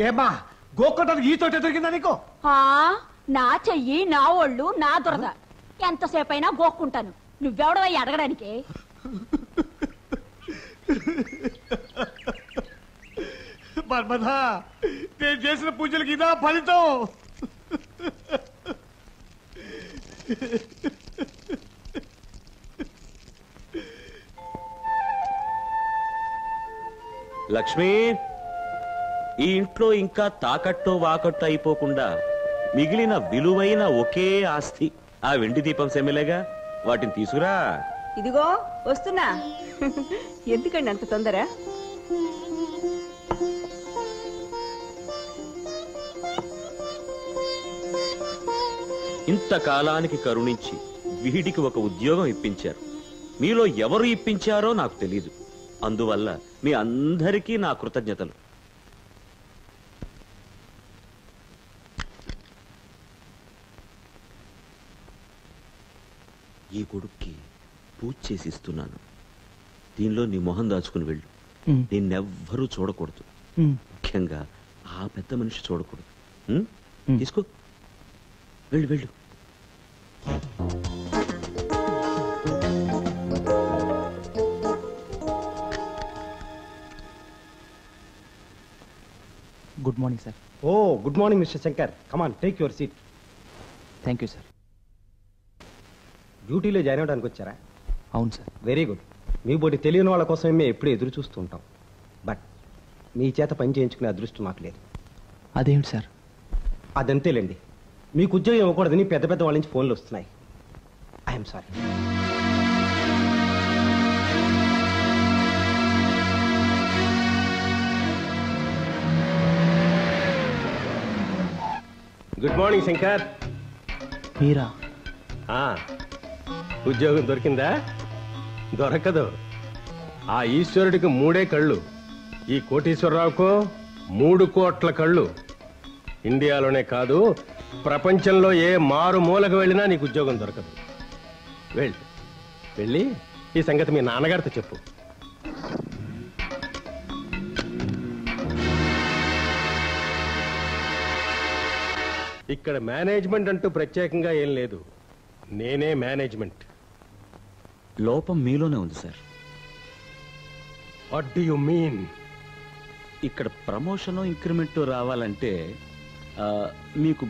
ఏమా గోక్కటానికి ఈ చోట దొరికిందా నీకు? నా చెయ్యి, నా ఒళ్ళు, నా దురద. ఎంతసేపు అయినా గోక్కుంటాను. నువ్వెవడవై అడగడానికి? మన్మథా, నేను చేసిన పూజలకి ఇదా ఫలితం? లక్ష్మి, ఈ ఇంట్లో ఇంకా తాకట్టు వాకట్టు అయిపోకుండా మిగిలిన విలువైన ఒకే ఆస్తి ఆ వెండి దీపం సెమ్మెలేగా, వాటిని తీసుకురా. ఇదిగో వస్తున్నా. ఎందుకండి అంత తొందర? ఇంతకాలానికి కరుణించి వీడికి ఒక ఉద్యోగం ఇప్పించారు. మీలో ఎవరు ఇప్పించారో నాకు తెలీదు. అందువల్ల మీ అందరికీ నా కృతజ్ఞతలు. ఈ కొడుక్కి పూజ చేసి ఇస్తున్నాను. దీనిలో నీ మొహం దాచుకుని వెళ్ళు. నిన్నెవ్వరూ చూడకూడదు, ముఖ్యంగా ఆ పెద్ద మనిషి చూడకూడదు. తీసుకో, వెళ్ళు వెళ్ళు. Good morning sir. Oh good morning mister Shankar. Come on, take your seat. Thank you sir. డ్యూటీలో జాయిన్ అవడానికి వచ్చారా? అవును సార్. Very good. మీ బోటి తెలియని వాళ్ళ కోసమే మేము ఎప్పుడూ ఎదురు చూస్తూ ఉంటాం. బట్ మీ చేత పని చేయించుకునే అదృష్టం మాకు లేదు. అదేమిటి సార్? అదంతేలేండి. మీకు ఉద్యోగం ఇవ్వకూడదని పెద్ద పెద్ద వాళ్ళ నుంచి ఫోన్లు వస్తున్నాయి. I'm sorry. Good morning Shankar. మీరా? ఉద్యోగం దొరికిందా? దొరకదు. ఆ ఈశ్వరుడికి 3 కళ్ళు, ఈ కోటీశ్వరరావుకో 3 కోట్ల కళ్ళు. ఇండియాలోనే కాదు, ప్రపంచంలో ఏ మారు మూలకు వెళ్ళినా నీకు ఉద్యోగం దొరకదు. వెళ్ళి ఈ సంగతి మీ నాన్నగారితో చెప్పు. ఇక్కడ మేనేజ్మెంట్ అంటూ ప్రత్యేకంగా ఏం లేదు. నేనే మేనేజ్మెంట్. లోపం మీలోనే ఉంది sir. What do you mean? ఇక్కడ ప్రమోషన్ ఇంక్రిమెంట్ రావాలంటే మీకు